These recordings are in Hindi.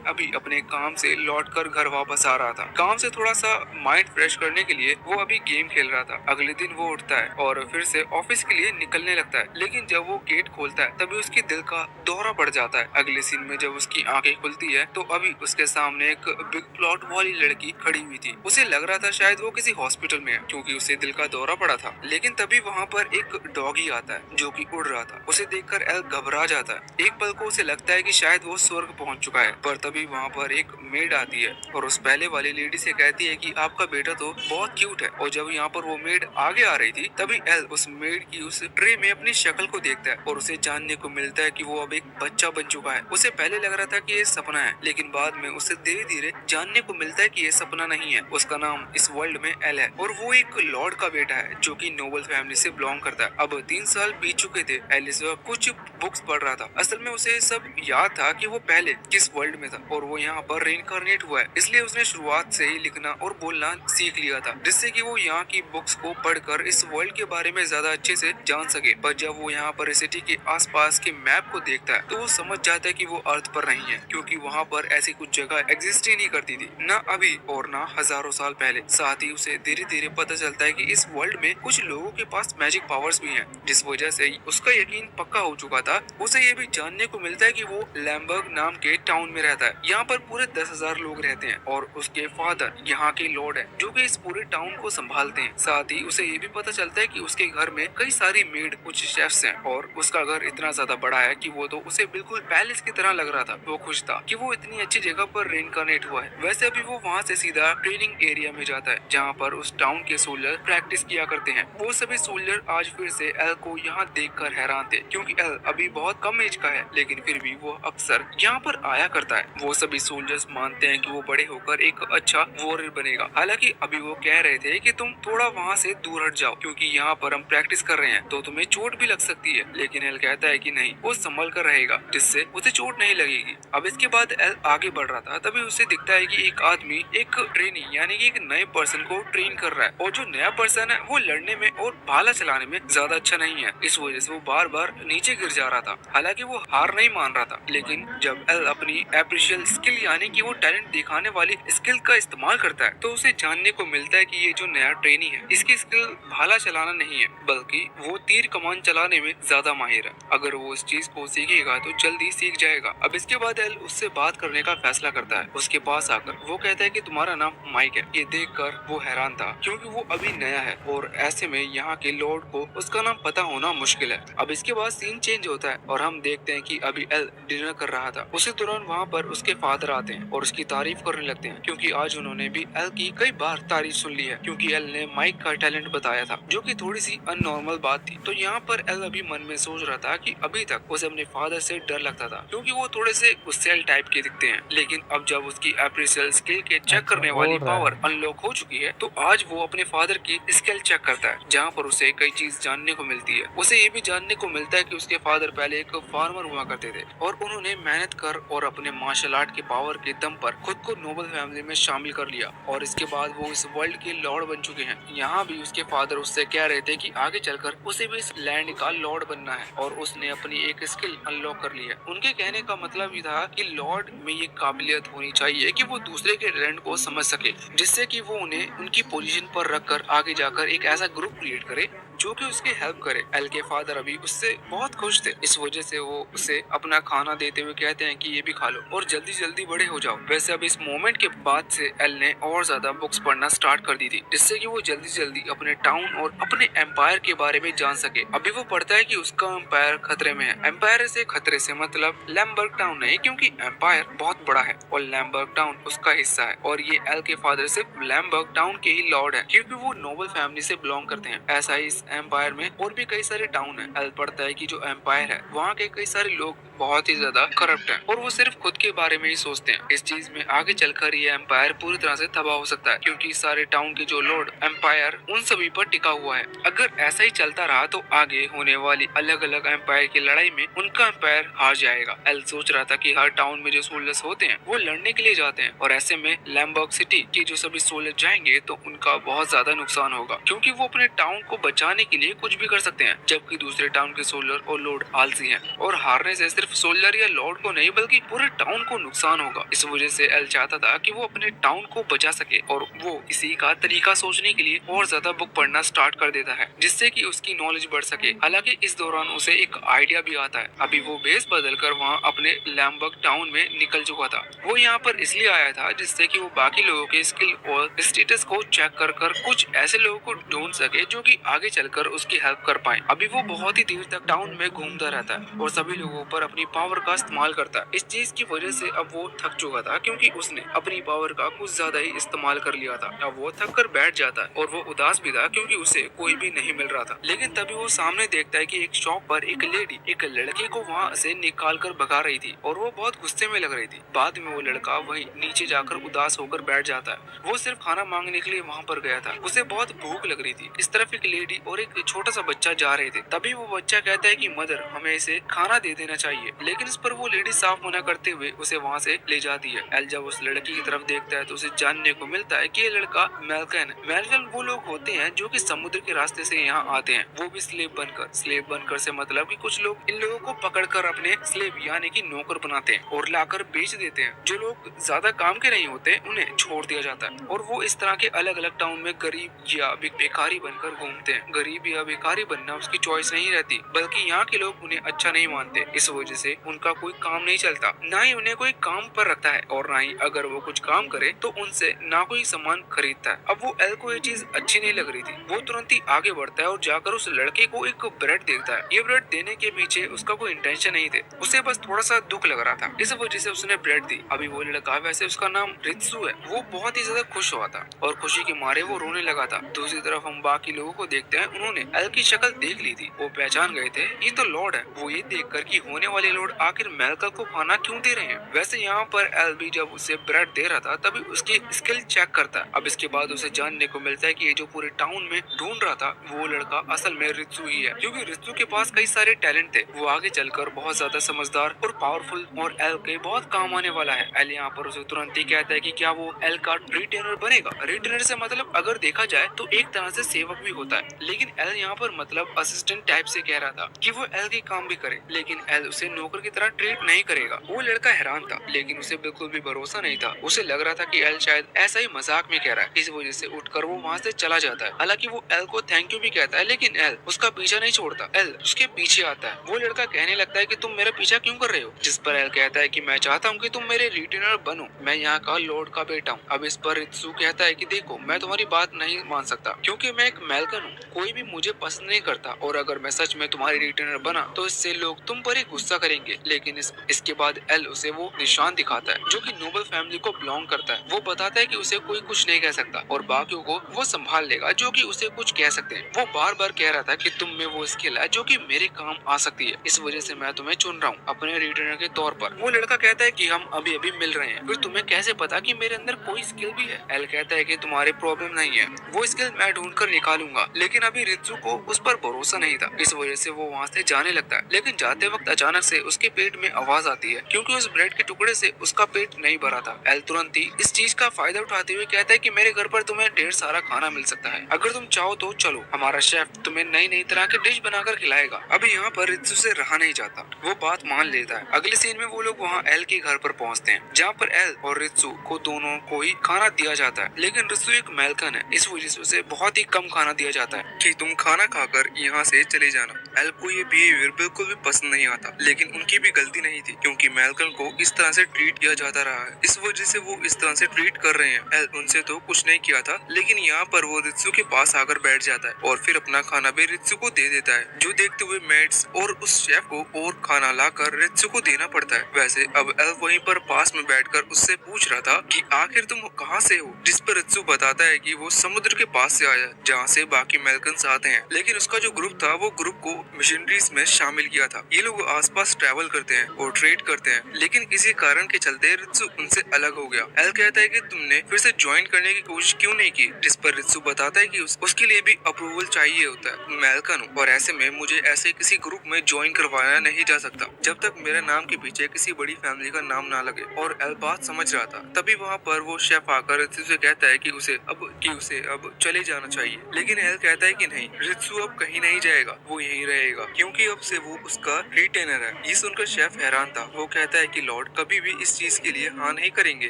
अभी अपने काम से लौटकर घर वापस आ रहा था। काम से थोड़ा सा माइंड फ्रेश करने के लिए वो अभी गेम खेल रहा था। अगले दिन वो उठता है और फिर से ऑफिस के लिए निकलने लगता है, लेकिन जब वो गेट खोलता है तभी उसके दिल का दौरा पड़ जाता है। अगले सीन में जब उसकी आंखें खुलती है तो अभी उसके सामने एक बिग प्लॉट वाली लड़की खड़ी हुई थी। उसे लग रहा था शायद वो किसी हॉस्पिटल में है, क्योंकि उसे दिल का दौरा पड़ा था। लेकिन तभी वहाँ पर एक डॉगी आता है जो कि उड़ रहा था। उसे देखकर एल घबरा जाता है। एक पल को उसे लगता है कि शायद वो स्वर्ग पहुंच चुका है, पर तभी वहाँ पर एक मेड आती है और उस पहले वाली लेडी से कहती है कि आपका बेटा तो बहुत क्यूट है। और जब यहाँ पर वो मेड आगे आ रही थी तभी एल उस मेड की उस ट्रे में अपनी शक्ल को देखता है और उसे जानने को मिलता है कि वो अब एक बच्चा बन चुका है। उसे पहले लग रहा था कि ये सपना है, लेकिन बाद में उसे धीरे धीरे जानने को मिलता है कि ये सपना नहीं है। उसका नाम इस वर्ल्ड में एल है और वो एक लॉर्ड का बेटा है जो कि नोबल फैमिली से बिलोंग करता है। अब 3 साल बीत चुके थे। एल इस वक्त कुछ बुक्स पढ़ रहा था। असल में उसे सब याद था कि वो पहले किस वर्ल्ड में था और वो यहाँ पर रेइनकार्नेट हुआ है, इसलिए उसने शुरुआत से ही लिखना और बोलना सीख लिया था, जिससे कि वो यहाँ की बुक्स को पढ़कर इस वर्ल्ड के बारे में ज्यादा अच्छे से जान सके। पर जब वो यहाँ पर सिटी के आसपास के मैप को देखता है तो वो समझ जाता है कि वो अर्थ पर नहीं है, क्योंकि वहाँ पर ऐसी कुछ जगह एग्जिस्ट ही नहीं करती थी, न अभी और न हजारों साल पहले। साथ ही उसे धीरे धीरे पता चलता है कि इस वर्ल्ड में कुछ लोगों के पास मैजिक पावर्स भी हैं, जिस वजह से उसका यकीन पक्का हो चुका था। उसे ये भी जानने को मिलता है कि वो लैम्बर्ग नाम के टाउन में रहता है। यहाँ पर पूरे 10,000 लोग रहते हैं और उसके फादर यहाँ के लॉर्ड है जो कि इस पूरे टाउन को संभालते हैं। साथ ही उसे ये भी पता चलता है कि उसके घर में कई सारी मेड, कुछ शेफ्स हैं और उसका घर इतना ज्यादा बड़ा है कि वो तो उसे बिल्कुल पैलेस की तरह लग रहा था। वो खुश था कि वो इतनी अच्छी जगह पर रेइनकार्नेट हुआ है। वैसे अभी वो वहाँ से सीधा ट्रेनिंग एरिया में जाता है जहाँ पर उस टाउन के सोल्जर प्रैक्टिस किया करते हैं। वो सभी सोल्जर आज फिर से एल को यहाँ देखकर हैरान थे, क्योंकि एल अभी बहुत कम एज का है, लेकिन फिर भी वो अक्सर यहाँ पर आया करता है। वो सभी सोल्जर्स मानते हैं कि वो बड़े होकर एक अच्छा वॉरियर बनेगा। हालांकि अभी वो कह रहे थे कि तुम थोड़ा वहाँ से दूर हट जाओ, क्योंकि यहाँ पर हम प्रैक्टिस कर रहे हैं तो तुम्हें चोट भी लग सकती है। लेकिन एल कहता है कि नहीं, वो संभल कर रहेगा जिससे उसे चोट नहीं लगेगी। अब इसके बाद एल आगे बढ़ रहा था तभी उसे दिखता है कि एक आदमी एक ट्रेनी यानी कि एक नए पर्सन को ट्रेन कर रहा है, और जो नया पर्सन है वो लड़ने में और भाला चलाने में ज्यादा अच्छा नहीं है। इस वजह से वो बार बार नीचे गिर जा रहा था। हालांकि वो हार नहीं मान रहा था, लेकिन जब एल अपनी एप्रिशियल स्किल यानी कि वो टैलेंट दिखाने वाली स्किल का इस्तेमाल करता है तो उसे जानने को मिलता है कि ये जो नया ट्रेनी है इसकी स्किल भाला चलाना नहीं है, बल्कि वो तीर कमान चलाने में ज्यादा माहिर है। अगर वो इस चीज को सीखेगा तो जल्दी सीख जाएगा। अब इसके बाद एल उससे बात करने का फैसला करता है। उसके पास आकर वो कहता है कि तुम्हारा नाम माइक है। ये देखकर वो हैरान था, क्योंकि वो अभी नया है और ऐसे में यहाँ के लॉर्ड को उसका नाम पता होना मुश्किल है। अब इसके बाद सीन चेंज होता है और हम देखते हैं कि अभी एल डिनर कर रहा था। उसी दौरान वहाँ पर उसके फादर आते हैं और उसकी तारीफ करने लगते हैं, क्योंकि आज उन्होंने भी एल की कई बार तारीफ सुन ली है, क्योंकि एल ने माइक का टैलेंट बताया था, जो कि थोड़ी सी अननॉर्मल बात थी। तो यहाँ पर एल अभी मन में सोच रहा था कि अभी तक उसे अपने फादर से डर लगता था, क्योंकि वो थोड़े से गुस्सैल टाइप के दिखते हैं। लेकिन अब जब उसकी एप्रिशियल स्किल के चेक करने वाली पावर अनलॉक हो चुकी है तो आज वो अपने फादर की स्किल चेक करता है, जहाँ पर उसे कई चीज जानने को मिलती है। उसे ये भी जानने को मिलता है कि उसके फादर पहले एक फार्मर हुआ करते थे और उन्होंने मेहनत कर और अपने मार्शल आर्ट के पावर के दम पर खुद को नोबल फैमिली में शामिल कर लिया, और इसके बाद वो इस वर्ल्ड के लॉर्ड बन चुके हैं। यहाँ भी उसके फादर उससे कह रहे थे कि आगे चलकर उसे भी इस लैंड का लॉर्ड बनना है, और उसने अपनी एक स्किल अनलॉक कर ली है। उनके कहने का मतलब ये था कि लॉर्ड में ये काबिलियत होनी चाहिए कि वो दूसरे के टैलेंट को समझ सके, जिससे कि वो उन्हें उनकी पोजीशन पर रखकर आगे जाकर एक ऐसा ग्रुप क्रिएट करे जो कि उसकी हेल्प करे। एल के फादर अभी उससे बहुत खुश थे, इस वजह से वो उसे अपना खाना देते हुए कहते हैं कि ये भी खा लो और जल्दी जल्दी बड़े हो जाओ। वैसे अब इस मोमेंट के बाद से एल ने और ज्यादा बुक्स पढ़ना स्टार्ट कर दी थी, जिससे कि वो जल्दी जल्दी अपने टाउन और अपने एम्पायर के बारे में जान सके। अभी वो पढ़ता है कि उसका एम्पायर खतरे में है। एम्पायर से खतरे से मतलब लैम्बर्ग टाउन नहीं, क्योंकि एम्पायर बहुत बड़ा है और लैम्बर्ग टाउन उसका हिस्सा है, और ये एल के फादर सिर्फ लैम्बर्ग टाउन के ही लॉर्ड है, क्योंकि वो नोबल फैमिली से बिलोंग करते हैं। ऐसा ही इस एम्पायर में और भी कई सारे टाउन है। एल पढ़ता है कि जो एम्पायर है वहाँ के कई सारे लोग बहुत ही ज्यादा करप्ट हैं और वो सिर्फ खुद के बारे में ही सोचते हैं। इस चीज में आगे चलकर ये एम्पायर पूरी तरह से तबाह हो सकता है, क्योंकि सारे टाउन के जो लॉर्ड एम्पायर उन सभी पर टिका हुआ है। अगर ऐसा ही चलता रहा तो आगे होने वाली अलग अलग एम्पायर की लड़ाई में उनका एम्पायर हार जाएगा। एल सोच रहा था कि हर टाउन में जो सोल्जर्स होते हैं वो लड़ने के लिए जाते हैं, और ऐसे में लैम्बर्ग सिटी के जो सभी सोल्जर जाएंगे तो उनका बहुत ज्यादा नुकसान होगा, क्योंकि वो अपने टाउन को बचाने के लिए कुछ भी कर सकते हैं, जबकि दूसरे टाउन के सोल्जर और लॉर्ड आलसी हैं और हारने से सिर्फ सिर्फ सोल्जर या लॉर्ड को नहीं बल्कि पूरे टाउन को नुकसान होगा। इस वजह से एल चाहता था कि वो अपने टाउन को बचा सके और वो इसी का तरीका सोचने के लिए और ज्यादा बुक पढ़ना स्टार्ट कर देता है जिससे कि उसकी नॉलेज बढ़ सके। हालांकि इस दौरान उसे एक आइडिया भी आता है। अभी वो बेस बदलकर वहाँ अपने लैम्बर्ग टाउन में निकल चुका था। वो यहाँ पर इसलिए आया था जिससे कि वो बाकी लोगों के स्किल और स्टेटस को चेक कर कुछ ऐसे लोगों को ढूंढ सके जो कि आगे चलकर उसकी हेल्प कर पाए। अभी वो बहुत ही देर तक टाउन में घूमता रहता है और सभी लोगों पर अपनी पावर का इस्तेमाल करता है। इस चीज की वजह से अब वो थक चुका था क्योंकि उसने अपनी पावर का कुछ ज्यादा ही इस्तेमाल कर लिया था। अब वो थक कर बैठ जाता है और वो उदास भी था क्योंकि उसे कोई भी नहीं मिल रहा था। लेकिन तभी वो सामने देखता है कि एक शॉप पर एक लेडी एक लड़के को वहाँ से निकाल कर भगा रही थी और वो बहुत गुस्से में लग रही थी। बाद में वो लड़का वही नीचे जाकर उदास होकर बैठ जाता है। वो सिर्फ खाना मांगने के लिए वहाँ पर गया था। उसे बहुत भूख लग रही थी। इस तरफ एक लेडी और एक छोटा सा बच्चा जा रहे थे। तभी वो बच्चा कहता है कि मदर हमें इसे खाना दे देना चाहिए, लेकिन इस पर वो लेडी साफ मना करते हुए उसे वहाँ से ले जाती है। एल जब उस लड़की की तरफ देखता है तो उसे जानने को मिलता है कि ये लड़का मैल्कन है। मैल्कन वो लोग होते हैं जो कि समुद्र के रास्ते से यहाँ आते हैं, वो भी स्लेव बनकर। स्लेव बनकर से मतलब कि कुछ लोग इन लोगों को पकड़कर अपने स्लेव यानी कि नौकर बनाते हैं और लाकर बेच देते हैं। जो लोग ज्यादा काम के नहीं होते उन्हें छोड़ दिया जाता है और वो इस तरह के अलग अलग टाउन में गरीब या भिखारी बनकर घूमते हैं। गरीब या भिखारी बनना उसकी चॉइस नहीं रहती, बल्कि यहाँ के लोग उन्हें अच्छा नहीं मानते। इस वजह से उनका कोई काम नहीं चलता, ना ही उन्हें कोई काम पर रखता है और ना ही अगर वो कुछ काम करे तो उनसे ना कोई सामान खरीदता है। अब वो एल को ये चीज अच्छी नहीं लग रही थी। वो तुरंत ही आगे बढ़ता है और जाकर उस लड़के को एक ब्रेड देता है। ये ब्रेड देने के पीछे उसका कोई इंटेंशन नहीं थे, उसे बस थोड़ा सा दुख लग रहा था, इस वजह से उसने ब्रेड दी। अभी वो लड़का, वैसे उसका नाम रित्सु है, वो बहुत ही ज्यादा खुश हुआ था और खुशी के मारे वो रोने लगा था। दूसरी तरफ हम बाकी लोगों को देखते हैं, उन्होंने एल की शक्ल देख ली थी। वो पहचान गए थे ये तो लॉर्ड है। वो ये देखकर कि होने वाले लॉर्ड आखिर मैल्कल को खाना क्यों दे रहे हैं। वैसे यहाँ पर एल भी जब उसे ब्रेड दे रहा था तभी उसकी स्किल चेक करता है। अब इसके बाद उसे जानने को मिलता है कि ये जो पूरे टाउन में ढूंढ रहा था वो लड़का असल में रित्सु ही है, क्योंकि रित्सु के पास कई सारे टैलेंट थे। वो आगे चलकर बहुत ज्यादा समझदार और पावरफुल और एल के बहुत काम आने वाला है। एल यहाँ पर उसे तुरंत ही कहता है कि क्या वो एल का रिटेनर बनेगा। रिटेनर से मतलब अगर देखा जाए तो एक तरह से सेवक भी होता है, लेकिन एल यहाँ पर मतलब असिस्टेंट टाइप से कह रहा था कि वो एल के काम भी करे, लेकिन एल उसे नौकर की तरह ट्रीट नहीं करेगा। वो लड़का हैरान था, लेकिन उसे बिल्कुल भी भरोसा नहीं था। उसे लग रहा था कि एल शायद ऐसा ही मजाक में कह रहा है। इस वजह से उठकर वो वहाँ से चला जाता है। हालांकि वो एल को थैंक यू भी कहता है, लेकिन एल उसका पीछा नहीं छोड़ता। एल उसके पीछे आता है। वो लड़का कहने लगता है कि तुम मेरा पीछा क्यों कर रहे हो, जिस पर एल कहता है कि मैं चाहता हूँ कि तुम मेरे रिटेनर बनो, मैं यहाँ का लॉर्ड का बेटा हूँ। अब इस पर रित्सु कहता है कि देखो मैं तुम्हारी बात नहीं मान सकता, क्योंकि मैं एक मैल्कन हूँ, कोई भी मुझे पसंद नहीं करता, और अगर मैं सच में तुम्हारी रिटेनर बना तो इससे लोग तुम पर ही गुस्सा करेंगे। लेकिन इसके बाद एल उसे वो निशान दिखाता है जो कि नोबल फैमिली को बिलोंग करता है। वो बताता है कि उसे कोई कुछ नहीं कह सकता और बाकियों को वो संभाल लेगा जो कि उसे कुछ कह सकते हैं। वो बार बार कह रहा था कि तुम में वो स्किल है जो कि मेरे काम आ सकती है, इस वजह से मैं तुम्हें चुन रहा हूँ अपने रिटेनर के तौर पर। वो लड़का कहता है कि हम अभी अभी मिल रहे हैं, फिर तुम्हें कैसे पता कि मेरे अंदर कोई स्किल भी है। एल कहता है कि तुम्हारी प्रॉब्लम नहीं है, वो स्किल मैं ढूंढ कर निकालूंगा। लेकिन अभी रित्सु को उस पर भरोसा नहीं था, इस वजह से वो वहाँ से जाने लगता है। लेकिन जाते वक्त अचानक से उसके पेट में आवाज आती है, क्योंकि उस ब्रेड के टुकड़े से उसका पेट नहीं भरा था। एल तुरंत ही इस चीज का फायदा उठाते हुए कहता है कि मेरे घर पर तुम्हें ढेर सारा खाना मिल सकता है, अगर तुम चाहो तो चलो, हमारा शेफ तुम्हें नई नई तरह के डिश बनाकर खिलाएगा। अभी यहाँ पर रित्सु से रहा नहीं जाता, वो बात मान लेता है। अगले सीन में वो लोग वहाँ एल के घर पर पहुँचते हैं, जहाँ पर एल और रित्सु को दोनों को ही खाना दिया जाता है। लेकिन रित्सु एक मैल्कन है, इस वजह से उसे बहुत ही कम खाना दिया जाता है कि तुम खाना खाकर यहाँ से चले जाना। एल को ये बिहेवियर बिल्कुल भी पसंद नहीं आता, लेकिन उनकी भी गलती नहीं थी, क्योंकि मैल्कन को इस तरह से ट्रीट किया जाता रहा है, इस वजह से वो इस तरह से ट्रीट कर रहे हैं। एल उनसे तो कुछ नहीं किया था, लेकिन यहाँ पर वो रित्सु के पास आकर बैठ जाता है और फिर अपना खाना भी रित्सु को दे देता है, जो देखते हुए मेड्स और उस शेफ को और खाना लाकर रित्सु को देना पड़ता है। वैसे अब एल वहीं पर पास में बैठकर उससे पूछ रहा था कि आखिर तुम कहाँ से हो, जिस पर रित्सु बताता है कि वो समुद्र के पास से आया, जहाँ से बाकी मैल्कन्स आते हैं। लेकिन उसका जो ग्रुप था वो ग्रुप को मिशनरीज में शामिल किया था। ये लोग आसपास ट्रैवल करते हैं और ट्रेड करते हैं, लेकिन किसी कारण के चलते रित्सु उनसे अलग हो गया। एल कहता है कि तुमने फिर से ज्वाइन करने की कोशिश क्यों नहीं की, जिस पर रित्सु बताता है कि उसके लिए भी अप्रूवल चाहिए होता है। मैल्कन हूँ और ऐसे में मुझे ऐसे किसी ग्रुप में ज्वाइन करवाया नहीं जा सकता जब तक मेरे नाम के पीछे किसी बड़ी फैमिली का नाम ना लगे। और एल बात समझ रहा था। तभी वहाँ पर वो शेफ आकर रित्सु से कहता है कि उसे अब चले जाना चाहिए, लेकिन एल कहता है कि नहीं, रित्सु अब कहीं नहीं जाएगा, वो यहीं रहेगा क्योंकि अब से वो उसका रिटेनर है। ये सुनकर शेफ हैरान था। वो कहता है कि लॉर्ड कभी भी इस चीज के लिए हाँ नहीं करेंगे,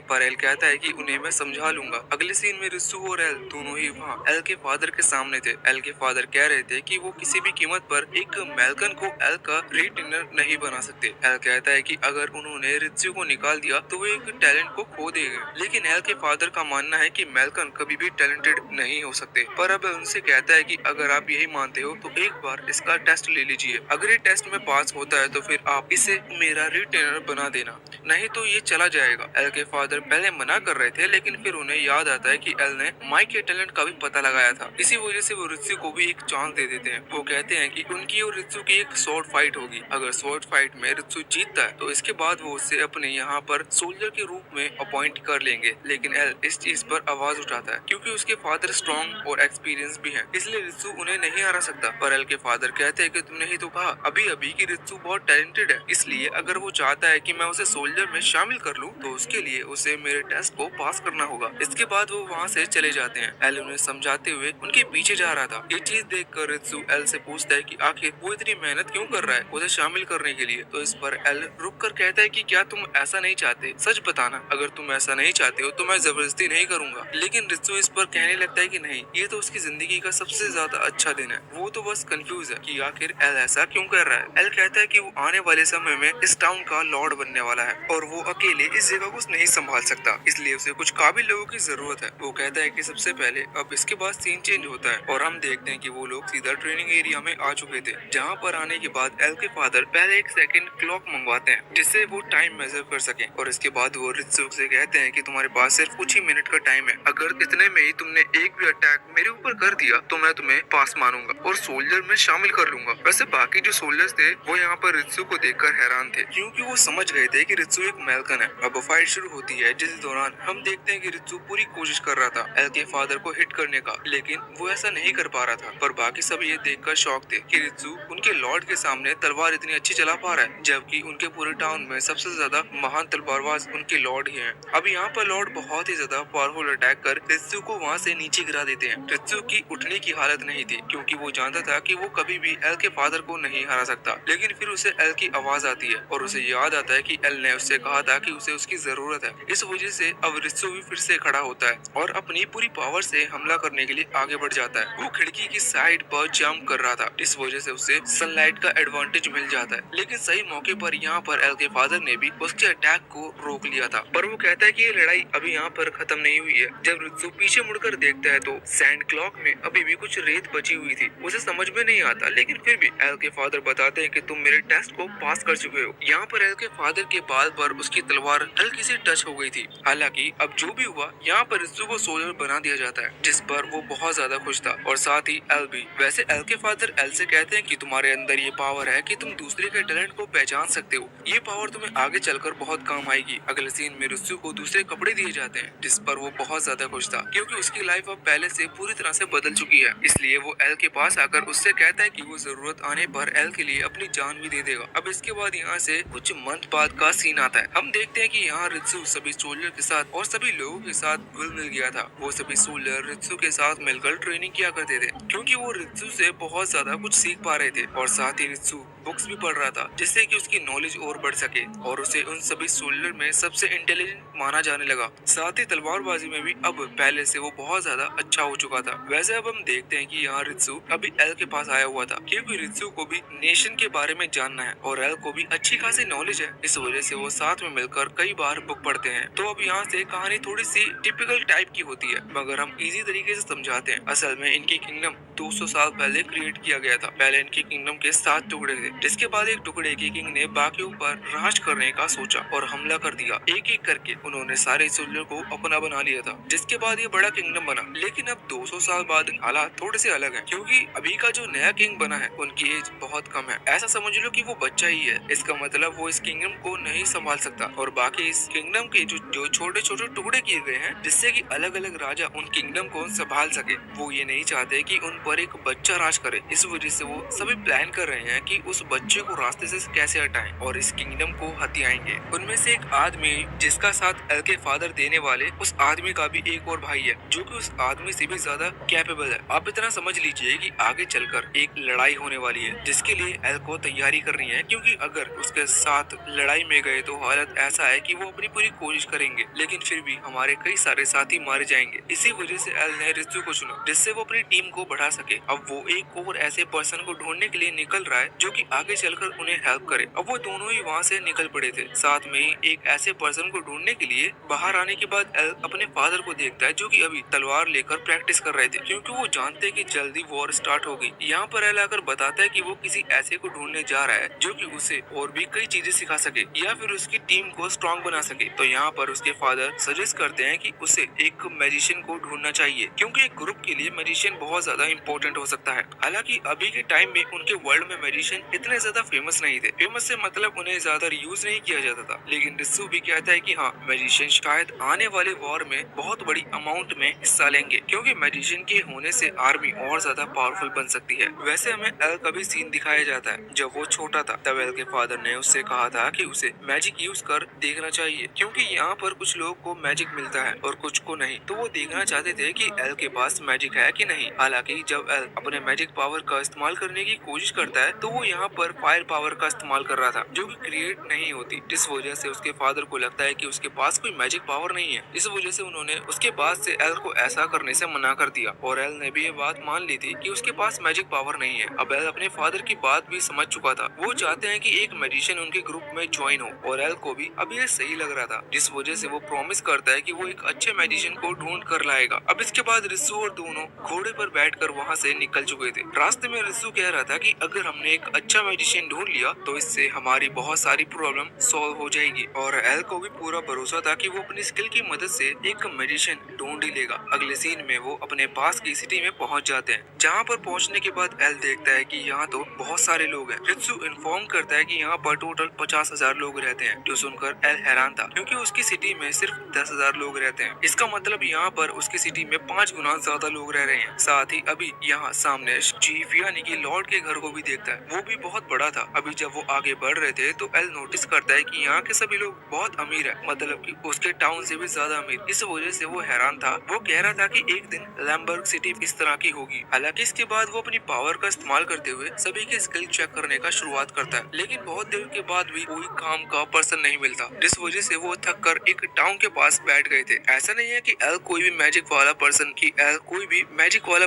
पर एल कहता है कि उन्हें मैं समझा लूंगा। अगले सीन में रित्सु और एल दोनों ही वहाँ एल के फादर के सामने थे। एल के फादर कह रहे थे कि वो किसी भी कीमत पर एक मैल्कन को एल का रिटेनर नहीं बना सकते। एल कहता है कि अगर उन्होंने रित्सु को निकाल दिया तो वो एक टैलेंट को खो देंगे, लेकिन एल के फादर का मानना है कि मैल्कन कभी भी टैलेंटेड नहीं हो सकते। पर अब उनसे कहता है कि अगर आप यही मानते हो तो एक बार इसका टेस्ट ले लीजिए। अगर ये टेस्ट में पास होता है तो फिर आप इसे मेरा रिटेनर बना देना, नहीं तो ये चला जाएगा। एल के फादर पहले मना कर रहे थे, लेकिन फिर उन्हें याद आता है कि एल ने माइक के टैलेंट का भी पता लगाया था। इसी वजह से वो रित्सु को भी एक चांस दे देते हैं। वो कहते हैं कि उनकी और रित्सु की एक शॉर्ट फाइट होगी। अगर शॉर्ट फाइट में रित्सु जीतता है तो इसके बाद वो उससे अपने यहाँ पर सोल्जर के रूप में अपॉइंट कर लेंगे। लेकिन एल इस चीज पर आवाज उठाता है क्योंकि उसके फादर स्ट्रॉन्ग और एक्सपीरियंस भी हैं, इसलिए रित्सु उन्हें नहीं हरा सकता। पर एल के फादर कहते हैं कि तुमने ही तो कहा अभी अभी कि रित्सु बहुत टैलेंटेड है, इसलिए अगर वो चाहता है कि मैं उसे सोल्जर में शामिल कर लूं तो उसके लिए उसे मेरे टेस्ट को पास करना होगा। इसके बाद वो वहाँ से चले जाते हैं। एल उन्हें समझाते हुए उनके पीछे जा रहा था। ये चीज देखकर रित्सु एल से पूछता है कि आखिर वो इतनी मेहनत क्यों कर रहा है उसे शामिल करने के लिए। तो इस पर एल रुक कर कहता है कि क्या तुम ऐसा नहीं चाहते, सच बताना, अगर तुम ऐसा नहीं चाहते हो तो मैं जबरदस्ती नहीं करूंगा। लेकिन रित्सु इस पर कहने लगता है कि नहीं, ये तो उसकी जिंदगी का सबसे ज्यादा अच्छा दिन है। वो तो बस कंफ्यूज है कि आखिर एल ऐसा क्यों कर रहा है। एल कहता है कि वो आने वाले समय में इस टाउन का लॉर्ड बनने वाला है और वो अकेले इस जगह को नहीं संभाल सकता, इसलिए उसे कुछ काबिल लोगों की जरूरत है। वो कहता है कि सबसे पहले अब इसके बाद सीन चेंज होता है और हम देखते हैं कि वो लोग सीधा ट्रेनिंग एरिया में आ चुके थे, जहाँ पर आने के बाद एल के फादर पहले एक सेकंड क्लॉक मंगवाते हैं जिससे वो टाइम मेजर कर सके। और इसके बाद वो रित्सु से कहते हैं कि तुम्हारे पास सिर्फ कुछ ही मिनट का टाइम है, अगर इतने में ही तुमने एक भी अटैक मेरे ऊपर कर दिया तो मैं तुम्हें पास मानूंगा और सोल्जर में शामिल कर लूंगा। वैसे बाकी जो सोल्जर्स थे वो यहाँ पर रित्सु को देखकर हैरान थे क्योंकि वो समझ गए थे कि रित्सु एक मैल्कन है। अब फाइट शुरू होती है जिस दौरान हम देखते हैं कि रित्सु पूरी कोशिश कर रहा था एल के फादर को हिट करने का, लेकिन वो ऐसा नहीं कर पा रहा था। पर बाकी सब ये देखकर शॉक थे कि रित्सु उनके लॉर्ड के सामने तलवार इतनी अच्छी चला पा रहा है, जबकि उनके पूरे टाउन में सबसे ज्यादा महान तलवारबाज उनके लॉर्ड ही हैं। अब यहाँ पर लॉर्ड बहुत ही ज्यादा पावरफुल अटैक कर रित्सु को वहाँ से नीचे गिरा देते हैं। रित्सु की उठने की हालत नहीं थी क्योंकि वो जानता था कि वो कभी भी एल के फादर को नहीं हरा सकता। लेकिन फिर उसे एल की आवाज आती है और उसे याद आता है कि एल ने उससे कहा था कि उसे उसकी जरूरत है। इस वजह से अब रित्सु भी फिर से खड़ा होता है और अपनी पूरी पावर से हमला करने के लिए आगे बढ़ जाता है। वो खिड़की की साइड पर जंप कर रहा था, इस वजह से उसे सनलाइट का एडवांटेज मिल जाता है। लेकिन सही मौके पर यहाँ पर एल के फादर ने भी उसके अटैक को रोक लिया था। पर वो कहता है कि ये लड़ाई अभी यहाँ पर खत्म नहीं हुई है। जब रित्सु पीछे मुड़कर देखता है तो सैंड क्लॉक में अभी भी कुछ रेत बची हुई थी। उसे समझ में नहीं आता, लेकिन फिर भी एल के फादर बताते हैं कि तुम मेरे टेस्ट को पास कर चुके हो। यहाँ पर एल के फादर के बाल पर उसकी तलवार हल्की सी टच हो गई थी। हालांकि अब जो भी हुआ यहाँ पर रित्सु को सोल्जर बना दिया जाता है, जिस पर वो बहुत ज्यादा खुश था और साथ ही एल भी। वैसे एल के फादर एल से कहते हैं कि तुम्हारे अंदर ये पावर है कि तुम दूसरे के टैलेंट को पहचान सकते हो। ये पावर तुम्हें आगे चलकर बहुत काम आएगी। अगले सीन में रित्सु को दूसरे कपड़े दिए जाते हैं, जिस पर वो बहुत ज्यादा खुश था क्योंकि उसकी लाइफ अब पहले से पूरी तरह से बदल चुकी है। इसलिए वो एल के पास आकर उससे कहता है कि वो जरूरत आने पर एल के लिए अपनी जान भी दे देगा। अब इसके बाद यहाँ से कुछ मंथ बाद का सीन आता है। हम देखते हैं कि यहाँ रित्सु सभी सोल्जर के साथ और सभी लोगों के साथ घुल मिल गया था। वो सभी सोल्जर रित्सु के साथ मिलकर ट्रेनिंग किया करते थे क्योंकि वो रित्सु से बहुत ज्यादा कुछ सीख पा रहे थे और साथ ही रित्सु बुक्स भी पढ़ रहा था जिससे कि उसकी नॉलेज और बढ़ सके और उसे उन सभी सोल्जर में सबसे इंटेलिजेंट माना जाने लगा। साथ ही तलवारबाजी में भी अब पहले से वो बहुत ज्यादा अच्छा हो चुका था। वैसे अब हम देखते हैं कि यहाँ रित्सु अभी एल के पास आया हुआ था क्योंकि रित्सु को भी नेशन के बारे में जानना है और एल को भी अच्छी खासी नॉलेज है। इस वजह से वो साथ में मिलकर कई बार बुक पढ़ते हैं। तो अब यहाँ से कहानी थोड़ी सी टिपिकल टाइप की होती है, मगर हम इजी तरीके से समझाते हैं। असल में इनकी किंगडम 200 साल पहले क्रिएट किया गया था। पहले इनकी किंगडम के 7 टुकड़े थे, जिसके बाद एक टुकड़े के किंग ने बाकियों पर राज करने का सोचा और हमला कर दिया। एक एक करके उन्होंने सारे सोल्जर को अपना बना लिया था, जिसके बाद ये बड़ा किंगडम बना। लेकिन अब 200 साल बाद हालात थोड़े से अलग हैं, क्योंकि अभी का जो नया किंग बना है उनकी एज बहुत कम है। ऐसा समझ लो कि वो बच्चा ही है। इसका मतलब वो इस किंगडम को नहीं संभाल सकता और बाकी इस किंगडम के जो छोटे छोटे टुकड़े किए गए हैं जिससे कि अलग अलग राजा उन किंगडम को संभाल सके, वो ये नहीं चाहते कि उन पर एक बच्चा राज करे। इस वजह से वो सभी प्लान कर रहे हैं कि उस बच्चे को रास्ते से कैसे हटाएं और इस किंगडम को हथियाएंगे। उनमें से एक आदमी जिसका साथ साथ एल के फादर देने वाले उस आदमी का भी एक और भाई है जो कि उस आदमी से भी ज्यादा कैपेबल है। आप इतना समझ लीजिए कि आगे चलकर एक लड़ाई होने वाली है जिसके लिए एल को तैयारी करनी है, क्योंकि अगर उसके साथ लड़ाई में गए तो हालत ऐसा है कि वो अपनी पूरी कोशिश करेंगे लेकिन फिर भी हमारे कई सारे साथी मारे जाएंगे। इसी वजह से एल ने रित्सु को चुना जिससे वो अपनी टीम को बढ़ा सके। अब वो एक और ऐसे पर्सन को ढूंढने के लिए निकल रहा है जो कि आगे चलकर उन्हें हेल्प करे। अब वो दोनों ही वहाँ से निकल पड़े थे। साथ में ही एक ऐसे पर्सन को ढूंढने के लिए बाहर आने के बाद एल अपने फादर को देखता है जो कि अभी तलवार लेकर प्रैक्टिस कर रहे थे, क्योंकि वो जानते हैं कि जल्दी वॉर स्टार्ट होगी। यहाँ पर एल आकर बताता है कि वो किसी ऐसे को ढूंढने जा रहा है जो कि उसे और भी कई चीजें सिखा सके या फिर उसकी टीम को स्ट्रॉन्ग बना सके। तो यहाँ पर उसके फादर सजेस्ट करते हैं कि उसे एक मैजिशियन को ढूंढना चाहिए, क्योंकि एक ग्रुप के लिए मैजिशियन बहुत ज्यादा इंपॉर्टेंट हो सकता है। हालांकि अभी के टाइम में उनके वर्ल्ड में मैजिशियन इतने ज्यादा फेमस नहीं थे। फेमस से मतलब उन्हें ज्यादा यूज नहीं किया जाता था, लेकिन रित्सु भी कहता है कि हाँ, मैजिशियन शायद आने वाले वॉर में बहुत बड़ी अमाउंट में हिस्सा लेंगे, क्योंकि मैजिशियन के होने से आर्मी और ज्यादा पावरफुल बन सकती है। वैसे हमें एल का भी सीन दिखाया जाता है जब वो छोटा था। तब एल के फादर ने उससे कहा था कि उसे मैजिक यूज कर देखना चाहिए, क्योंकि यहाँ पर कुछ लोगों को मैजिक मिलता है और कुछ को नहीं। तो वो देखना चाहते थे कि एल के पास मैजिक है कि नहीं। हालांकि जब एल अपने मैजिक पावर का इस्तेमाल करने की कोशिश करता है तो वो यहाँ पर फायर पावर का इस्तेमाल कर रहा था जो कि क्रिएट नहीं होती, जिस वजह से उसके फादर को लगता है कि उसके पास कोई मैजिक पावर नहीं है। इस वजह से उन्होंने उसके बाद से एल को ऐसा करने से मना कर दिया और एल ने भी ये बात मान ली थी कि उसके पास मैजिक पावर नहीं है। अब एल अपने फादर की बात भी समझ चुका था। वो चाहते हैं कि एक मैजिशियन उनके ग्रुप में ज्वाइन हो और एल को भी अब ये सही लग रहा था, जिस वजह से वो प्रॉमिस करता है कि वो एक अच्छे मैजिशियन को ढूंढ कर लाएगा। अब इसके बाद रित्सु और दोनों घोड़े पर बैठकर वहाँ से निकल चुके थे। रास्ते में रित्सु कह रहा था कि अगर हमने एक अच्छा मैजिशियन ढूंढ लिया तो इससे हमारी बहुत सारी प्रॉब्लम सॉल्व हो जाएगी। और एल को भी पूरा भरोसा था कि वो अपनी स्किल की मदद से एक मैजिशियन ढूंढ ही लेगा। अगले सीन में वो अपने पास की सिटी में पहुंच जाते हैं, जहां पर पहुंचने के बाद एल देखता है कि यहाँ तो बहुत सारे लोग हैं। रित्सु इन्फॉर्म करता है कि यहाँ पर टोटल 50,000 लोग रहते हैं, जो सुनकर एल हैरान था, क्योंकि उसकी सिटी में सिर्फ 10,000 लोग रहते हैं। इसका मतलब यहाँ पर उसकी सिटी में 5 गुना ज्यादा लोग रह रहे हैं। साथ ही अभी यहाँ सामने चीफ यानी कि लॉर्ड के घर को भी देखता है, वो भी बहुत बड़ा था। अभी जब वो आगे बढ़ रहे थे तो एल नोटिस करता है कि यहाँ के सभी लोग बहुत अमीर है, मतलब कि उसके टाउन से भी ज्यादा अमीर। इस वजह से वो हैरान था। वो कह रहा था कि एक दिन लैम्बर्ग सिटी इस तरह की होगी। हालांकि इसके बाद वो अपनी पावर का इस्तेमाल करते हुए सभी के स्किल चेक करने का शुरुआत करता है, लेकिन बहुत देर के बाद भी कोई काम का पर्सन नहीं मिलता, जिस वजह से वो थक कर एक टाउन के पास बैठ गए थे। ऐसा नहीं है कि एल कोई भी मैजिक वाला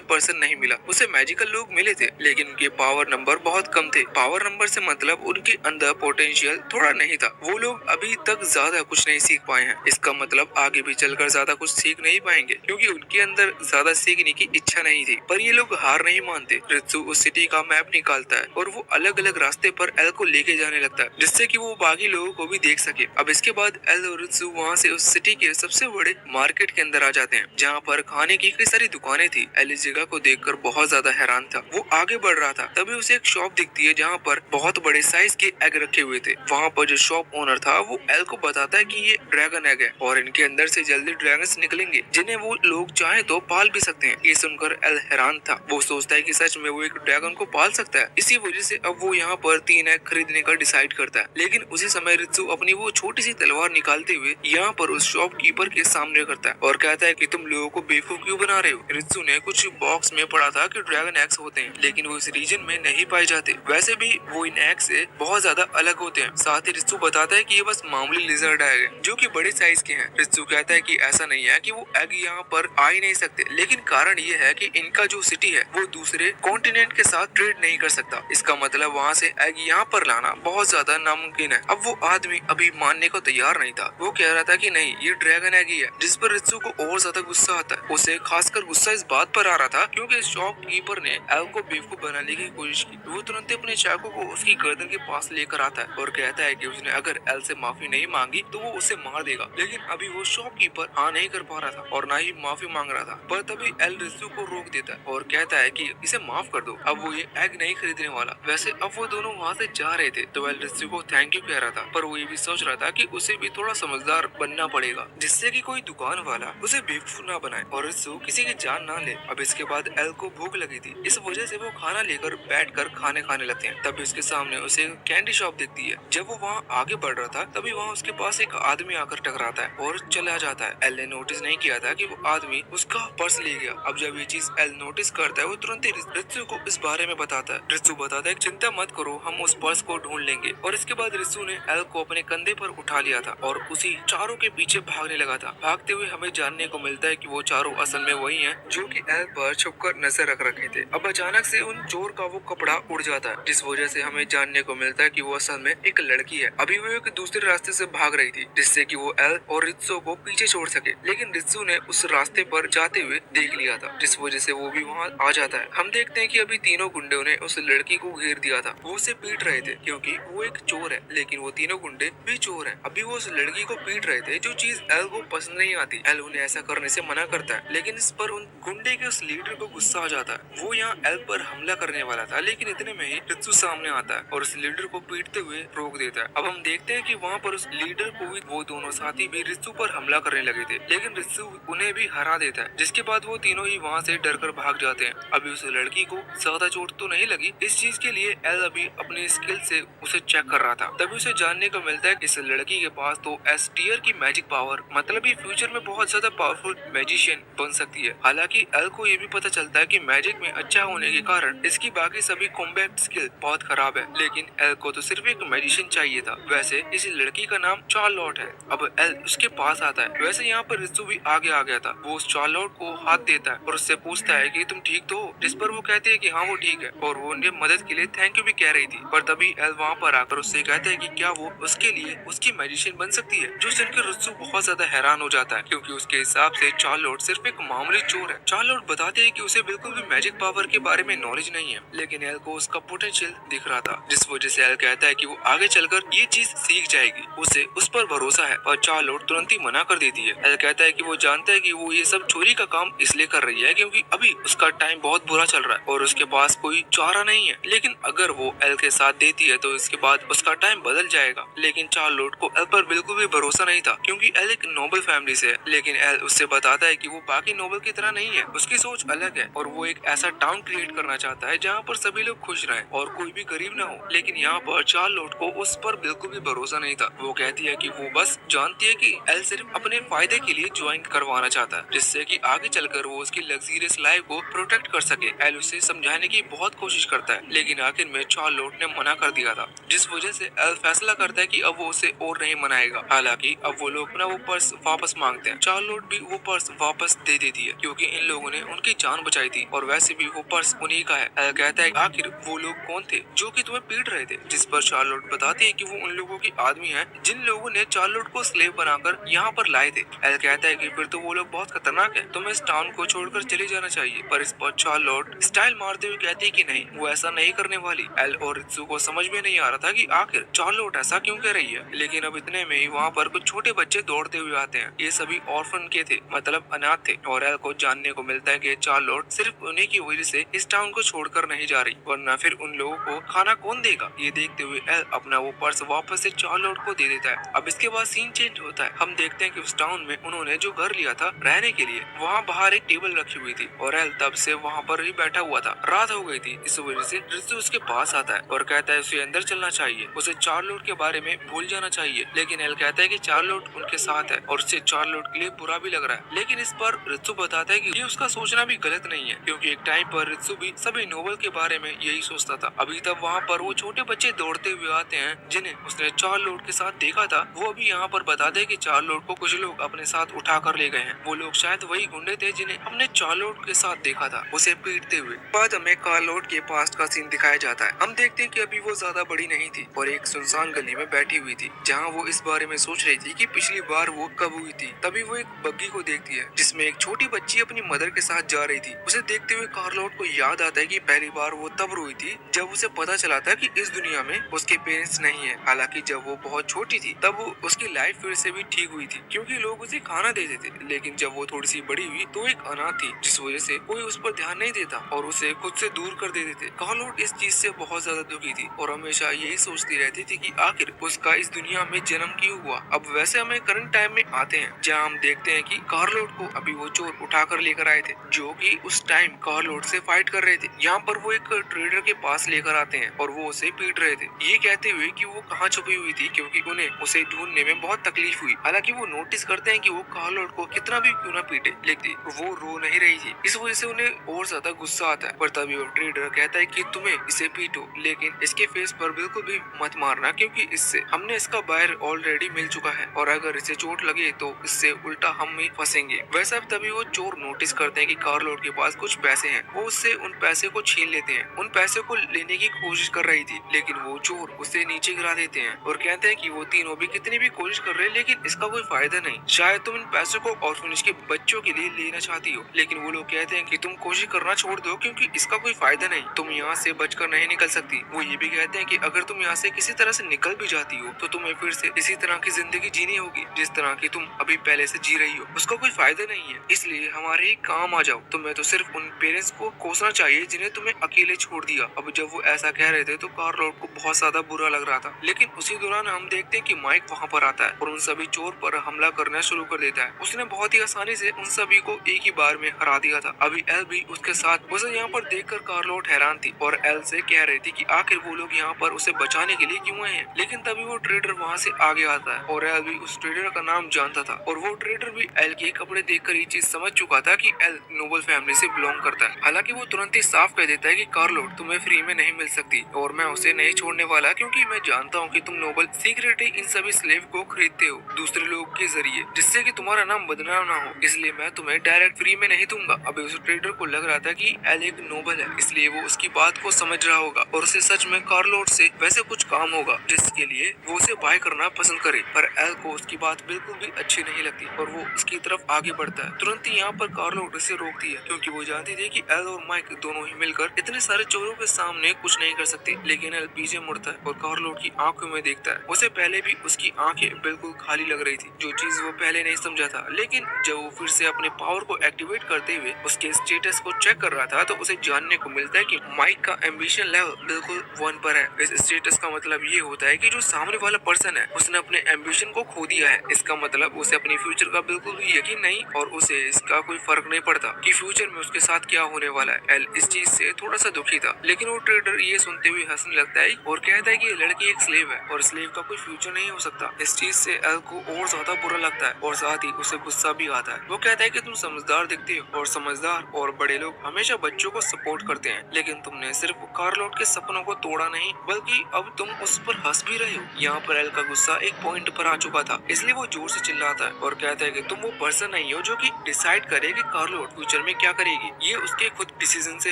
पर्सन नहीं मिला, उसे मैजिकल लोग मिले थे, लेकिन उनके पावर नंबर बहुत कम थे। पावर नंबर से मतलब उनके अंदर पोटेंशियल थोड़ा नहीं था। वो लोग अभी तक ज्यादा कुछ नहीं सीख पाए हैं। इसका मतलब आगे भी चलकर ज्यादा कुछ सीख नहीं पाएंगे, क्योंकि उनके अंदर ज्यादा सीखने की इच्छा नहीं थी। पर ये लोग हार नहीं मानते। रित्सु उस सिटी का मैप निकालता है और वो अलग अलग रास्ते पर एल को लेके जाने लगता है, जिससे कि वो बाकी लोगों को भी देख सके। अब इसके बाद एल और रित्सु वहाँ से उस सिटी के सबसे बड़े मार्केट के अंदर आ जाते हैं, जहाँ पर खाने की कई सारी दुकानें थी। एल इस जगह को देखकर बहुत ज्यादा हैरान था। वो आगे बढ़ रहा था, तभी उसे एक शॉप दिखती है जहाँ पर बहुत बड़े साइज के एग रखे हुए थे। वहाँ पर जो शॉप ओनर था वो एल को बताता है कि ये ड्रैगन एग है और इनके अंदर से जल्दी ड्रैगन्स निकलेंगे, जिन्हें वो लोग चाहे तो पाल भी सकते हैं। ये सुनकर एल हैरान था। वो सोचता है कि सच में वो एक ड्रैगन को पाल सकता है। इसी वजह से अब वो यहाँ पर 3 एग खरीदने का डिसाइड करता है, लेकिन उसी समय रित्सु अपनी वो छोटी सी तलवार निकालते हुए यहाँ पर उस शॉपकीपर के सामने करता है और कहता है कि तुम लोगों को बेवकूफ क्यों बना रहे हो। रित्सु ने कुछ बॉक्स में पढ़ा था कि ड्रैगन एग्स होते हैं, लेकिन वो इस रीजन में नहीं पाए जाते। वैसे भी वो इन एग से बहुत ज्यादा अलग होते हैं। साथ ही रित्सु बताता है कि ये बस मामूली लिजर्ड एग है जो कि बड़े साइज के हैं। रित्सु कहता है कि ऐसा नहीं है कि वो एग यहाँ पर आ ही नहीं सकते, लेकिन कारण ये है कि इनका जो सिटी है वो दूसरे कॉन्टिनेंट के साथ ट्रेड नहीं कर सकता। इसका मतलब वहाँ से एग यहाँ पर लाना बहुत ज्यादा नामुमकिन है। अब वो आदमी अभी मानने को तैयार नहीं था। वो कह रहा था कि नहीं, ये ड्रैगन एग ही है, जिस पर रित्सु को और ज्यादा गुस्सा आता है। उसे खासकर गुस्सा इस बात पर आ रहा था क्योंकि शॉपकीपर ने एल को बेवकूफ बनाने की कोशिश की। वो तुरंत अपने चाकू को उसकी गर्दन के पास लेकर आता है और कहता है कि उसने अगर एल से माफी नहीं मांगी तो वो उसे मार देगा। लेकिन अभी वो शॉपकीपर हाँ नहीं कर पा रहा था और ना ही माफी मांग रहा था। पर तभी एल रित्सु को रोक देता है और कहता है कि इसे माफ कर दो, अब वो ये एग नहीं खरीदने वाला। वैसे अब वो दोनों वहाँ से जा रहे थे तो एल रित्सु को थैंक यू कह रहा था, पर वो ये भी सोच रहा था कि उसे भी थोड़ा समझदार बनना पड़ेगा, जिससे कि कोई दुकान वाला उसे बेवकूफ ना बनाए और रित्सु किसी की जान ना ले। अब इसके बाद एल को भूख लगी थी, इस वजह से वो खाना लेकर बैठकर खाने खाने लगते हैं। तब इसके सामने उसे कैंडी शॉप दिखती है। जब वो वहाँ आगे बढ़ रहा था तभी वहाँ उसके पास एक आदमी आकर टकराता है और चला जाता है। एल ने नोटिस नहीं किया था कि वो आदमी उसका पर्स ले गया। अब जब ये चीज एल नोटिस करता है वो तुरंत ही रित्सु को इस बारे में बताता है। रित्सु बताता है चिंता मत करो, हम उस पर्स को ढूंढ लेंगे। और इसके बाद रित्सु ने एल को अपने कंधे पर उठा लिया था और उसी चारों के पीछे भागने लगा था। भागते हुए हमें जानने को मिलता है कि वो चारों असल में वही हैं जो कि एल पर छुपकर नजर रख रखे थे। अब अचानक से उन चोर का वो कपड़ा उड़ जाता है, जिस वजह से हमें जानने को मिलता है कि वो असल में एक लड़की है। अभी वो एक दूसरे रास्ते से भाग रही थी जिससे कि वो एल और रित्सु को पीछे छोड़ सके, लेकिन रित्सु ने उस रास्ते पर जाते हुए देख लिया था, जिस वजह से वो भी वहाँ आ जाता है। हम देखते हैं कि अभी तीनों गुंडों ने उस लड़की को घेर दिया था। वो उसे पीट रहे थे क्योंकि वो एक चोर है, लेकिन वो तीनों गुंडे भी चोर हैं। अभी वो उस लड़की को पीट रहे थे, जो चीज एल को पसंद नहीं आती। एल उन्हें ऐसा करने से मना करता है, लेकिन इस पर उन गुंडे के उस लीडर को गुस्सा आ जाता है। वो यहाँ एल पर हमला करने वाला था, लेकिन इतने में ही रित्सु सामने आता है और उस लीडर को पीटते हुए रोक देता है। अब हम देखते हैं कि वहाँ पर उस लीडर को भी वो दोनों साथी भी रित्सु पर हमला करने लगे थे, लेकिन रित्सु उन्हें भी हरा देता है, जिसके बाद वो तीनों ही वहाँ से डरकर भाग जाते हैं। अभी उस लड़की को ज्यादा चोट तो नहीं लगी, इस चीज के लिए एल अभी अपनी स्किल से उसे चेक कर रहा था। तभी उसे जानने को मिलता है कि इस लड़की के पास तो एस टियर की मैजिक पावर, मतलब ये फ्यूचर में बहुत ज्यादा पावरफुल मैजिशियन बन सकती है। हालांकि एल को ये भी पता चलता है कि मैजिक में अच्छा होने के कारण इसकी बाकी सभी कॉम्बैट स्किल बहुत खराब है, लेकिन एल को तो सिर्फ एक मैजिशियन चाहिए था। वैसे इस लड़की का नाम चार्लोट है। अब एल उसके पास आता है। वैसे यहाँ पर रित्सु भी आगे आ गया था। वो उस चार्लोट को हाथ देता है और उससे पूछता है कि तुम ठीक तो हो, जिस पर वो कहती है कि हाँ वो ठीक है और वो उन्हें मदद के लिए थैंक यू भी कह रही थी। पर तभी एल वहाँ पर आकर उससे कहता है कि क्या वो उसके लिए उसकी मैजिशियन बन सकती है, जो सुनकर रित्सु बहुत ज्यादा हैरान हो जाता है, क्योंकि उसके हिसाब से चार्लोट सिर्फ एक मामूली चोर है। चार्लोट बताते है कि उसे बिल्कुल भी मैजिक पावर के बारे में नॉलेज नहीं है, लेकिन एल को उसका पोटेंशियल दिख रहा था, जिस वजह से एल कहता है कि वो आगे चलकर ये चीज सीख जाएगी। उसे उस पर भरोसा है और चार्लोट तुरंत ही मना कर देती है। एल कहता है कि वो जानता है कि वो ये सब चोरी का काम इसलिए कर रही है क्योंकि अभी उसका टाइम बहुत बुरा चल रहा है और उसके पास कोई चारा नहीं है, लेकिन अगर वो एल के साथ देती है तो इसके बाद उसका टाइम बदल जाएगा। लेकिन चार्लोट को एल पर बिल्कुल भी भरोसा नहीं था, क्योंकि एल एक नोबल फैमिली से है, लेकिन एल उससे बताता है कि वो बाकी नोबल की तरह नहीं है, उसकी सोच अलग है और वो एक ऐसा टाउन क्रिएट करना चाहता है जहाँ पर सभी लोग खुश रहें और कोई भी गरीब ना हो। लेकिन यहाँ पर चार्लोट को उस पर बिल्कुल भी भरोसा नहीं था। वो कहती है कि वो बस जानती है कि एल सिर्फ अपने फायदे के लिए ज्वाइन करवाना चाहता है, जिससे कि आगे चलकर वो उसकी लग्जरियस लाइफ को प्रोटेक्ट कर सके। एल उसे समझाने की बहुत कोशिश करता है, लेकिन आखिर में चार्लोट ने मना कर दिया था, जिस वजह से एल फैसला करता है कि अब वो उसे और नहीं मनाएगा। हालांकि अब वो लोग अपना वो पर्स वापस मांगते हैं। चार्लोट भी वो पर्स वापस दे देती है, क्योंकि इन लोगों ने उनकी जान बचाई थी और वैसे भी वो पर्स उन्हीं का है। एल कहता है आखिर वो लोग कौन थे जो कि तुम्हें पीट रहे थे, जिस पर चार्लोट बताती है कि वो उन लोगों की आदमी है जिन लोगों ने चार्लोट को स्लेव बनाकर यहाँ पर लाए थे। एल कहता है कि फिर तो वो लोग बहुत खतरनाक है, तुम्हें इस टाउन को छोड़कर चले जाना चाहिए। पर इस पर चार्लोट स्टाइल मारते हुए कहती है कि नहीं, वो ऐसा नहीं करने वाली। एल और रित्सु को समझ में नहीं आ रहा था कि आखिर चार्लोट ऐसा क्यों कह रही है, लेकिन अब इतने में ही वहाँ पर कुछ छोटे बच्चे दौड़ते हुए आते हैं। ये सभी ऑर्फन के थे, मतलब अनाथ थे, और एल को जानने को मिलता है कि चार्लोट सिर्फ उन्हीं की वजह से इस टाउन को छोड़कर नहीं जा रही, वरना फिर उन लोगों को खाना कौन देगा। ये देखते हुए एल अपना वो पर्स वापस से चार्लोट को दे देता है। अब इसके बाद सीन चेंज होता है। हम देखते हैं कि उस टाउन में उन्होंने जो घर लिया था रहने के लिए, वहाँ बाहर एक टेबल रखी हुई थी और एल तब से वहाँ पर ही बैठा हुआ था। रात हो गई थी, इस वजह से रित्सु उसके पास आता है और कहता है उसे अंदर चलना चाहिए, उसे चार्लोट के बारे में भूल जाना चाहिए। लेकिन एल कहता है कि चार्लोट उनके साथ है और उससे चार्लोट के लिए बुरा भी लग रहा है। लेकिन इस पर रित्सु बताता है कि ये उसका सोचना भी गलत नहीं है, क्योंकि एक टाइम पर रित्सु भी सभी नोबल के बारे में यही सोचता था। अभी तब वहाँ पर वो छोटे बच्चे दौड़ते हुए आते हैं जिन्हें उसने चार्लोट के साथ देखा था। वो अभी यहाँ पर बताते हैं कि चार्लोट को कुछ लोग अपने साथ उठा कर ले गए हैं। वो लोग शायद वही गुंडे थे जिन्हें हमने चार्लोट के साथ देखा था उसे पीटते हुए। बाद हमें कार्लोट के पास्ट का सीन दिखाया जाता है। हम देखते हैं कि अभी वो ज्यादा बड़ी नहीं थी और एक सुनसान गली में बैठी हुई थी, जहाँ वो इस बारे में सोच रही थी कि पिछली बार वो कब हुई थी। तभी वो एक बग्गी को देखती है जिसमें एक छोटी बच्ची अपनी मदर के साथ जा रही थी। उसे देखते हुए कार्लोट को याद आता है कि पहली बार वो तब रोई थी जब उसे पता चला था कि इस दुनिया में उसके पेरेंट्स नहीं है। हालांकि जब वो बहुत छोटी थी तब उसकी लाइफ फिर से भी ठीक हुई थी, क्योंकि लोग उसे खाना देते थे। लेकिन जब वो थोड़ी सी बड़ी हुई तो एक अनाथ थी, जिस वजह से कोई उस पर ध्यान नहीं देता और उसे खुद से दूर कर देते थे। कार्लोट इस चीज से बहुत ज्यादा दुखी थी और हमेशा यही सोचती रहती थी कि आखिर उसका इस दुनिया में जन्म क्यों हुआ। अब वैसे हमें करंट टाइम में आते हैं, जहाँ हम देखते हैं कि कार्लोट को अभी वो चोर उठा कर लेकर आए थे, जो कि उस टाइम कार्लोट से फाइट कर रहे थे। यहाँ पर वो एक ट्रेडर के पास लेकर आते हैं और वो उसे पीट रहे थे, ये कहते हुए कि वो कहाँ छुपी हुई थी, क्योंकि उन्हें उसे ढूंढने में बहुत बहुत तकलीफ हुई। हालांकि वो नोटिस करते हैं कि वो कार्लोट को कितना भी क्यों ना पीटे, लेकिन वो रो नहीं रही थी। इस वजह से उन्हें और ज्यादा गुस्सा आता है। पर तभी वो ट्रेडर कहता है कि तुम्हें इसे पीटो, लेकिन इसके फेस पर बिल्कुल भी मत मारना, क्योंकि इससे हमने इसका बायर ऑलरेडी मिल चुका है और अगर इसे चोट लगे तो इससे उल्टा हम ही फंसेंगे। वैसे अब तभी वो चोर नोटिस करते हैं कि कार्लोट के पास कुछ पैसे हैं। वो उससे उन पैसे को छीन लेते हैं। उन पैसे को लेने की कोशिश कर रही थी, लेकिन वो चोर उसे नीचे गिरा देते हैं और कहते हैं कि वो तीनों भी कितनी भी कोशिश कर रहे हैं, लेकिन इसका कोई फायदा नहीं। शायद तुम इन पैसों को ऑर्फनेज के बच्चों के लिए लेना चाहती हो, लेकिन वो लोग कहते हैं कि तुम कोशिश करना छोड़ दो, क्योंकि इसका कोई फायदा नहीं, तुम यहाँ से बचकर नहीं निकल सकती। वो ये भी कहते हैं कि अगर तुम यहाँ से किसी तरह से निकल भी जाती हो तो तुम्हें फिर से इसी तरह की जिंदगी जीनी होगी जिस तरह की तुम अभी पहले से जी रही हो। उसका कोई फायदा नहीं है, इसलिए हमारे ही काम आ जाओ। तुम्हें तो सिर्फ उन पेरेंट्स को कोसना चाहिए जिन्हें तुम्हें अकेले छोड़ दिया। अब जब वो ऐसा कह रहे थे तो कार्लोट को बहुत ज्यादा बुरा लग रहा था, लेकिन उसी दौरान हम देखते हैं कि माइक वहाँ पर आता है और उन सभी चोर पर हमला करना शुरू कर देता है। उसने बहुत ही आसानी से उन सभी को एक ही बार में हरा दिया था। अभी एल भी उसके साथ। उसे यहाँ पर देखकर कार्लोट हैरान थी और एल से कह रही थी कि आखिर वो लोग यहाँ पर उसे बचाने के लिए क्यों आए हैं। लेकिन तभी वो ट्रेडर वहाँ से आगे आता है और एल भी उस ट्रेडर का नाम जानता था और वो ट्रेडर भी एल के कपड़े देखकर ये चीज समझ चुका था कि एल नोबल फैमिली से बिलोंग करता है। हालांकि वो तुरंत ही साफ कह देता है कि कार्लोट तुम्हें फ्री में नहीं मिल सकती और मैं उसे नहीं छोड़ने वाला, क्योंकि मैं जानता हूँ कि तुम नोबल सीक्रेटली इन सभी स्लेव को खरीदते हो दूसरे लोग के जरिए, जिससे कि तुम्हारा नाम बदनाम ना हो, इसलिए मैं तुम्हें डायरेक्ट फ्री में नहीं दूंगा। अभी उस ट्रेडर को लग रहा था कि एल एक नोबल है, इसलिए वो उसकी बात को समझ रहा होगा और उसे सच में कार्लोट से वैसे कुछ काम होगा जिसके लिए वो उसे बाय करना पसंद करे। पर एल को उसकी बात बिल्कुल भी अच्छी नहीं लगती और वो उसकी तरफ आगे बढ़ता है। तुरंत ही यहाँ पर कार्लोट उसे रोकती है, क्योंकि वो जानती थी कि एल और माइक दोनों ही मिलकर इतने सारे चोरों के सामने कुछ नहीं कर सकते। लेकिन एल पीछे मुड़ता है और कार्लोट की आंखों में देखता है। उसे पहले भी उसकी आंखें बिल्कुल खाली लग रही थी, जो चीज वो पहले नहीं समझा था। लेकिन जब वो फिर से अपने पावर को एक्टिवेट करते हुए उसके स्टेटस को चेक कर रहा था तो उसे जानने को मिलता है कि माइक का एम्बिशन लेवल बिल्कुल 1 पर है। इस स्टेटस का मतलब ये होता है कि जो सामने वाला पर्सन है उसने अपने एम्बिशन को खो दिया है। इसका मतलब उसे अपने फ्यूचर का बिल्कुल भी यकीन नहीं और उसे इसका कोई फर्क नहीं पड़ता कि फ्यूचर में उसके साथ क्या होने वाला है। एल इस चीज से थोड़ा सा दुखी था, लेकिन वो ट्रेडर ये सुनते हुए हंसने लगता है और कहता है कि ये लड़की एक स्लेव है और स्लेव का कोई फ्यूचर नहीं हो सकता। इस चीज से एल को और ज्यादा बुरा लगता है और साथ ही उसे गुस्सा भी आता है। वो कहता है कि तुम समझदार दिखते हो और समझदार और बड़े लोग हमेशा बच्चों को सपोर्ट करते हैं, लेकिन तुमने सिर्फ कार्लोट के सपनों को तोड़ा नहीं बल्कि अब तुम उस पर हंस भी रहे हो। यहाँ पर एल का गुस्सा एक पॉइंट पर आ चुका था, इसलिए वो जोर से चिल्लाता है और कहता है कि तुम वो पर्सन नहीं हो जो कि डिसाइड करे कि कार्लोट फ्यूचर में क्या करेगी। ये उसके खुद डिसीजन से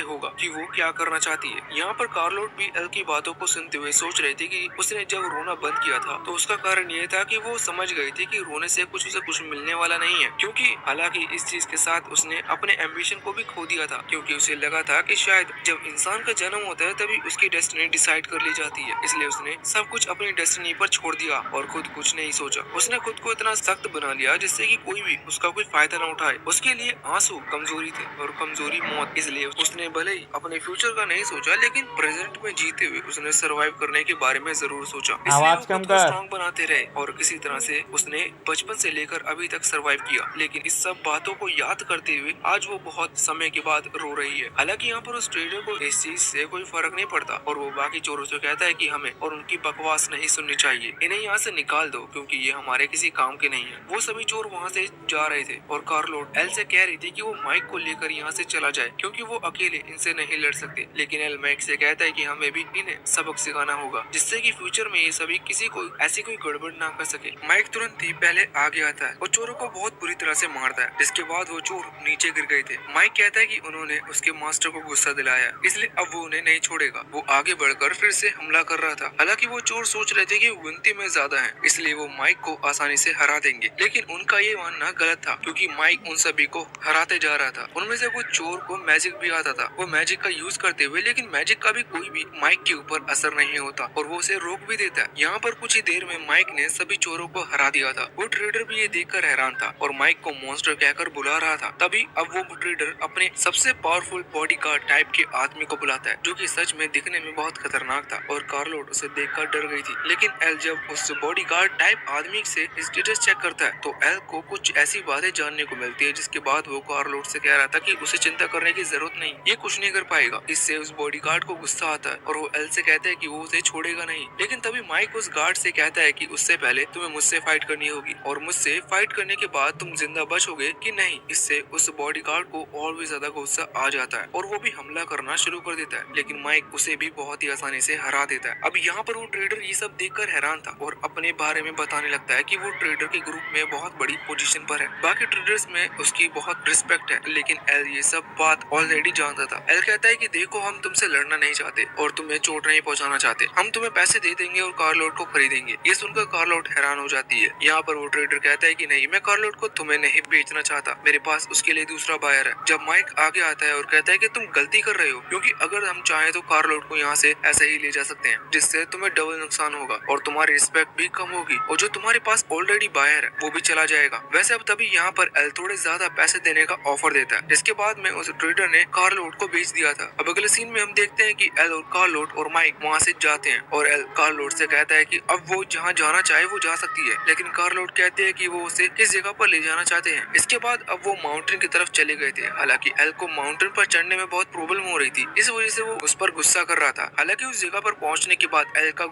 होगा कि वो क्या करना चाहती है। यहाँ पर कार्लोट भी एल की बातों को सुनते हुए सोच रही थी कि उसने जब रोना बंद किया था तो उसका कारण ये था कि वो समझ गई थी कि रोने से उसे कुछ मिलने वाला नहीं है, क्योंकि हालांकि इस चीज के साथ उसने अपने एम्बिशन को भी खो दिया था, क्योंकि उसे लगा था कि शायद जब इंसान का जन्म होता है तभी उसकी डेस्टिनी डिसाइड कर ली जाती है। इसलिए उसने सब कुछ अपनी डेस्टिनी पर छोड़ दिया और खुद कुछ नहीं सोचा। उसने खुद को इतना सख्त बना लिया जिससे कि कोई भी उसका कोई फायदा न उठाए। उसके लिए आंसू कमजोरी थे और कमजोरी मौत। इसलिए उसने भले ही अपने फ्यूचर का नहीं सोचा, लेकिन प्रेजेंट में जीते हुए उसने सरवाइव करने के बारे में जरूर सोचा। इसलिए वो खुद को स्ट्रॉन्ग बनाते रहे और किसी तरह से उसने बचपन से लेकर अभी तक सरवाइव किया। लेकिन इस सब बातों को याद करते हुए आज वो बहुत समय के बाद रो रही है। हालांकि यहाँ पर उस ट्रेडर को इस चीज से कोई फर्क नहीं पड़ता और वो बाकी चोरों से कहता है कि हमें और उनकी बकवास नहीं सुननी चाहिए, इन्हें यहाँ से निकाल दो क्योंकि ये हमारे किसी काम के नहीं है। वो सभी चोर वहाँ से जा रहे थे और कार्लोट एल से कह रही थी कि वो माइक को लेकर यहाँ से चला जाए क्योंकि वो अकेले इनसे नहीं लड़ सकते। लेकिन एल माइक से कहता है कि हमें भी इन्हें सबक सिखाना होगा जिससे कि फ्यूचर में ये सभी किसी को ऐसी कोई गड़बड़ ना कर सके। माइक तुरंत ही पहले आगे आता है और चोरों को बहुत बुरी तरह से मारता है, जिसके बाद वो चोर नीचे गिर गए थे। माइक कहता है कि उन्होंने उसके मास्टर को गुस्सा दिलाया, इसलिए अब वो उन्हें नहीं छोड़ेगा। वो आगे बढ़कर फिर से हमला कर रहा था। हालांकि वो चोर सोच रहे थे कि गिनती में ज्यादा है, इसलिए वो माइक को आसानी से हरा देंगे, लेकिन उनका ये मानना गलत था क्योंकि माइक उन सभी को हराते जा रहा था। उनमें से कुछ चोर को मैजिक भी आता था, वो मैजिक का यूज करते हुए, लेकिन मैजिक का भी कोई भी माइक के ऊपर असर नहीं होता और वो उसे रोक भी देता है। यहाँ पर कुछ ही देर में माइक ने सभी चोरों को हरा दिया था। वो ट्रेडर भी ये देखकर हैरान था और माइक को मॉन्स्टर कहकर बुला रहा था। तभी अब वो ट्रेडर अपने सबसे पावरफुल बॉडीगार्ड टाइप के आदमी को बुलाता है जो कि सच में दिखने में बहुत खतरनाक था और कार्लोट उसे देखकर डर गई थी। लेकिन एल जब उस बॉडीगार्ड टाइप आदमी से स्टेटस चेक करता है तो एल को कुछ ऐसी बातें जानने को मिलती है जिसके बाद वो कार्लोट से कह रहा था कि उसे चिंता करने की जरूरत नहीं, ये कुछ नहीं कर पाएगा। इससे उस बॉडीगार्ड को गुस्सा आता है और वो एल से कहता है कि वो उसे छोड़ेगा नहीं। लेकिन तभी माइक उस गार्ड से कहता है कि उससे पहले पहले तुम्हें मुझसे फाइट करनी होगी और मुझसे फाइट करने के बाद तुम जिंदा बचोगे कि नहीं। इससे उस बॉडीगार्ड को और भी ज्यादा गुस्सा आ जाता है और वो भी हमला करना शुरू कर देता है, लेकिन माइक उसे भी बहुत ही आसानी से हरा देता है। अब यहाँ पर वो ट्रेडर ये सब देखकर हैरान था और अपने बारे में बताने लगता है कि वो ट्रेडर के ग्रुप में बहुत बड़ी पोजीशन पर है, बाकी ट्रेडर्स में उसकी बहुत रिस्पेक्ट है। लेकिन एल ये सब बात ऑलरेडी जानता था। एल कहता है कि देखो, हम तुमसे लड़ना नहीं चाहते और तुम्हें चोट नहीं पहुंचाना चाहते, हम तुम्हें पैसे दे देंगे और कार्लोट को खरीदेंगे। ये सुनकर कार्लोट हैरान हो जाती है। यहाँ पर वो ट्रेडर कहता है कि नहीं, मैं कार्लोट को तुम्हें नहीं बेचना चाहता, मेरे पास उसके लिए दूसरा बायर है। जब माइक आगे आता है और कहता है कि तुम गलती कर रहे हो, क्योंकि अगर हम चाहें तो कार्लोट को यहाँ से ऐसे ही ले जा सकते हैं, जिससे तुम्हें डबल नुकसान होगा और तुम्हारी रिस्पेक्ट भी कम होगी और जो तुम्हारे पास ऑलरेडी बायर है वो भी चला जाएगा। वैसे अब तभी यहाँ पर एल थोड़े ज्यादा पैसे देने का ऑफर देता है, जिसके बाद में उस ट्रेडर ने कार्लोट को बेच दिया था। अब अगले सीन में हम देखते हैं कि एल और कार्लोट और माइक वहाँ से जाते हैं और एल कार्लोट से कहता है कि अब वो जहाँ जाना चाहे वो जा सकती है, लेकिन कार्लोट कहते हैं कि वो उसे किस जगह पर ले जाना चाहते हैं। इसके बाद अब वो माउंटेन की तरफ चले गए थे। हालांकि एल को माउंटेन पर चढ़ने में बहुत प्रॉब्लम हो रही थी, इस वजह से वो उस पर गुस्सा कर रहा था। हालांकि उस जगह पर पहुंचने के बाद एल का